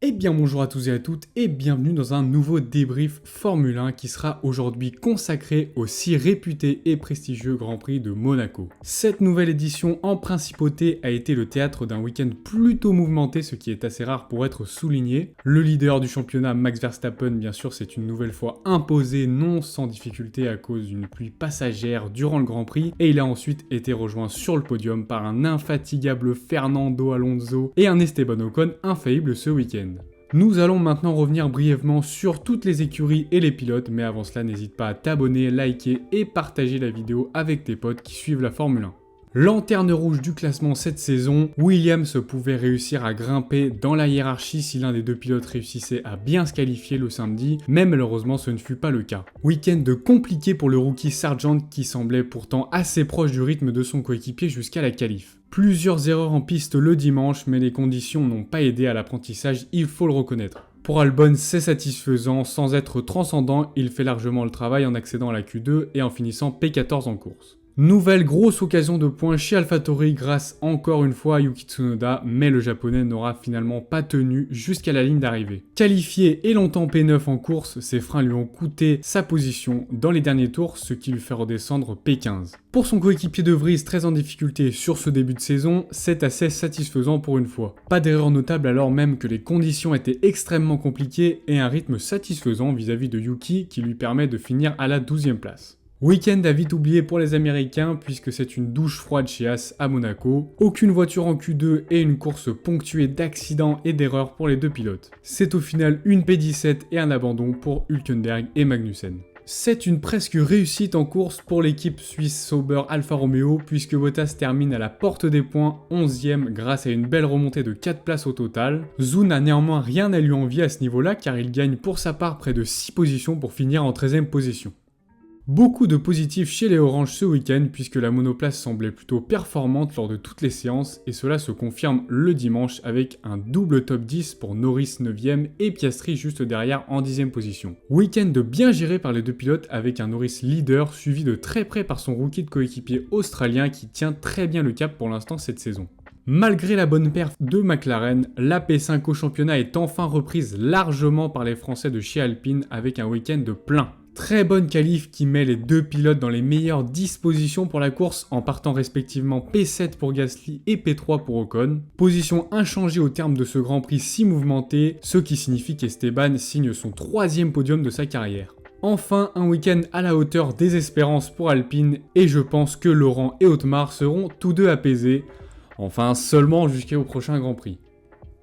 Eh bien bonjour à tous et à toutes et bienvenue dans un nouveau débrief Formule 1 qui sera aujourd'hui consacré au si réputé et prestigieux Grand Prix de Monaco. Cette nouvelle édition en principauté a été le théâtre d'un week-end plutôt mouvementé, ce qui est assez rare pour être souligné. Le leader du championnat Max Verstappen bien sûr s'est une nouvelle fois imposé non sans difficulté à cause d'une pluie passagère durant le Grand Prix et il a ensuite été rejoint sur le podium par un infatigable Fernando Alonso et un Esteban Ocon infaillible ce week-end. Nous allons maintenant revenir brièvement sur toutes les écuries et les pilotes, mais avant cela n'hésite pas à t'abonner, liker et partager la vidéo avec tes potes qui suivent la Formule 1. Lanterne rouge du classement cette saison, Williams pouvait réussir à grimper dans la hiérarchie si l'un des deux pilotes réussissait à bien se qualifier le samedi, mais malheureusement ce ne fut pas le cas. Week-end compliqué pour le rookie Sargent qui semblait pourtant assez proche du rythme de son coéquipier jusqu'à la qualif. Plusieurs erreurs en piste le dimanche, mais les conditions n'ont pas aidé à l'apprentissage, il faut le reconnaître. Pour Albon, c'est satisfaisant, sans être transcendant, il fait largement le travail en accédant à la Q2 et en finissant P14 en course. Nouvelle grosse occasion de points chez AlphaTauri grâce encore une fois à Yuki Tsunoda, mais le japonais n'aura finalement pas tenu jusqu'à la ligne d'arrivée. Qualifié et longtemps P9 en course, ses freins lui ont coûté sa position dans les derniers tours, ce qui lui fait redescendre P15. Pour son coéquipier De Vries très en difficulté sur ce début de saison, c'est assez satisfaisant pour une fois. Pas d'erreur notable alors même que les conditions étaient extrêmement compliquées et un rythme satisfaisant vis-à-vis de Yuki qui lui permet de finir à la 12e place. Week-end à vite oublié pour les Américains puisque c'est une douche froide chez Haas à Monaco. Aucune voiture en Q2 et une course ponctuée d'accidents et d'erreurs pour les deux pilotes. C'est au final une P17 et un abandon pour Hülkenberg et Magnussen. C'est une presque réussite en course pour l'équipe suisse Sauber Alfa Romeo puisque Bottas termine à la porte des points 11e grâce à une belle remontée de 4 places au total. Zhou n'a néanmoins rien à lui envier à ce niveau-là car il gagne pour sa part près de 6 positions pour finir en 13e position. Beaucoup de positifs chez les Oranges ce week-end puisque la monoplace semblait plutôt performante lors de toutes les séances et cela se confirme le dimanche avec un double top 10 pour Norris 9e et Piastri juste derrière en 10e position. Week-end bien géré par les deux pilotes avec un Norris leader suivi de très près par son rookie de coéquipier australien qui tient très bien le cap pour l'instant cette saison. Malgré la bonne perf de McLaren, la P5 au championnat est enfin reprise largement par les Français de chez Alpine avec un week-end de plein. Très bonne qualif qui met les deux pilotes dans les meilleures dispositions pour la course en partant respectivement P7 pour Gasly et P3 pour Ocon. Position inchangée au terme de ce Grand Prix si mouvementé, ce qui signifie qu'Esteban signe son 3e podium de sa carrière. Enfin, un week-end à la hauteur des espérances pour Alpine et je pense que Laurent et Otmar seront tous deux apaisés, enfin seulement jusqu'au prochain Grand Prix.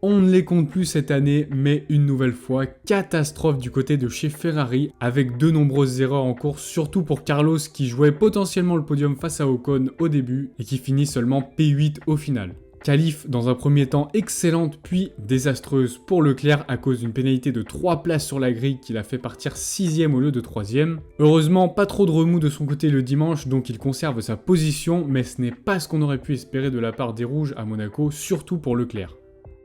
On ne les compte plus cette année, mais une nouvelle fois, catastrophe du côté de chez Ferrari, avec de nombreuses erreurs en course, surtout pour Carlos qui jouait potentiellement le podium face à Ocon au début et qui finit seulement P8 au final. Qualif dans un premier temps excellente puis désastreuse pour Leclerc à cause d'une pénalité de 3 places sur la grille qui l'a fait partir 6e au lieu de 3e. Heureusement pas trop de remous de son côté le dimanche donc il conserve sa position mais ce n'est pas ce qu'on aurait pu espérer de la part des rouges à Monaco, surtout pour Leclerc.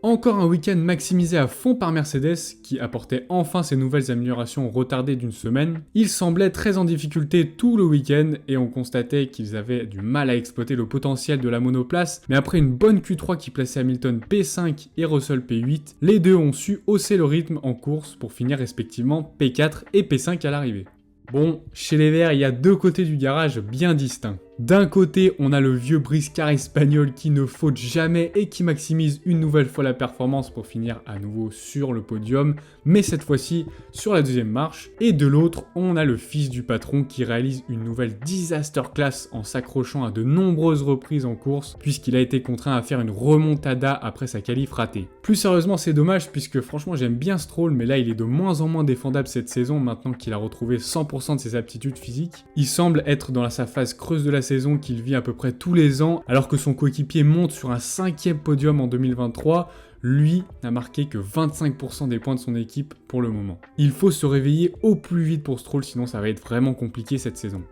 Encore un week-end maximisé à fond par Mercedes, qui apportait enfin ses nouvelles améliorations retardées d'une semaine. Ils semblaient très en difficulté tout le week-end et on constatait qu'ils avaient du mal à exploiter le potentiel de la monoplace, mais après une bonne Q3 qui plaçait Hamilton P5 et Russell P8, les deux ont su hausser le rythme en course pour finir respectivement P4 et P5 à l'arrivée. Bon, chez les Verts, il y a deux côtés du garage bien distincts. D'un côté, on a le vieux briscard espagnol qui ne faute jamais et qui maximise une nouvelle fois la performance pour finir à nouveau sur le podium, mais cette fois-ci sur la deuxième marche. Et de l'autre, on a le fils du patron qui réalise une nouvelle disaster class en s'accrochant à de nombreuses reprises en course, puisqu'il a été contraint à faire une remontada après sa qualif ratée. Plus sérieusement, c'est dommage puisque franchement j'aime bien Stroll, mais là il est de moins en moins défendable cette saison maintenant qu'il a retrouvé 100% de ses aptitudes physiques. Il semble être dans sa phase creuse de la saison qu'il vit à peu près tous les ans, alors que son coéquipier monte sur un 5e podium en 2023, lui n'a marqué que 25% des points de son équipe pour le moment. Il faut se réveiller au plus vite pour Stroll, sinon ça va être vraiment compliqué cette saison.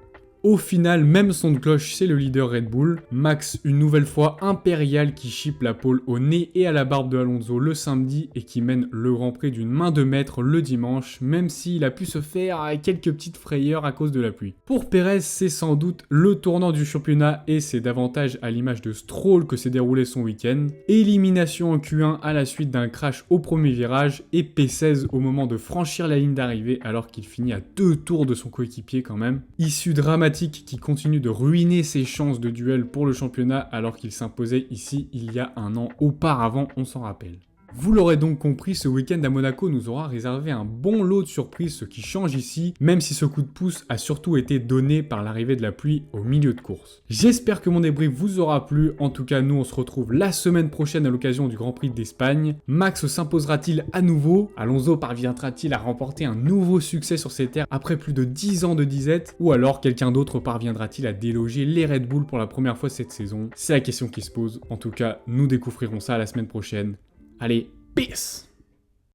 Au final, même son de cloche, c'est le leader Red Bull. Max, une nouvelle fois impérial, qui chipe la pole au nez et à la barbe de Alonso le samedi et qui mène le Grand Prix d'une main de maître le dimanche, même s'il a pu se faire quelques petites frayeurs à cause de la pluie. Pour Perez, c'est sans doute le tournant du championnat et c'est davantage à l'image de Stroll que s'est déroulé son week-end. Élimination en Q1 à la suite d'un crash au premier virage et P16 au moment de franchir la ligne d'arrivée alors qu'il finit à 2 tours de son coéquipier quand même. Issue dramatique qui continue de ruiner ses chances de duel pour le championnat alors qu'il s'imposait ici il y a un an auparavant, on s'en rappelle. Vous l'aurez donc compris, ce week-end à Monaco nous aura réservé un bon lot de surprises, ce qui change ici, même si ce coup de pouce a surtout été donné par l'arrivée de la pluie au milieu de course. J'espère que mon débrief vous aura plu, en tout cas nous on se retrouve la semaine prochaine à l'occasion du Grand Prix d'Espagne. Max s'imposera-t-il à nouveau? Alonso parviendra-t-il à remporter un nouveau succès sur ses terres après plus de 10 ans de disette? Ou alors quelqu'un d'autre parviendra-t-il à déloger les Red Bull pour la première fois cette saison? C'est la question qui se pose, en tout cas nous découvrirons ça la semaine prochaine. Allez, peace!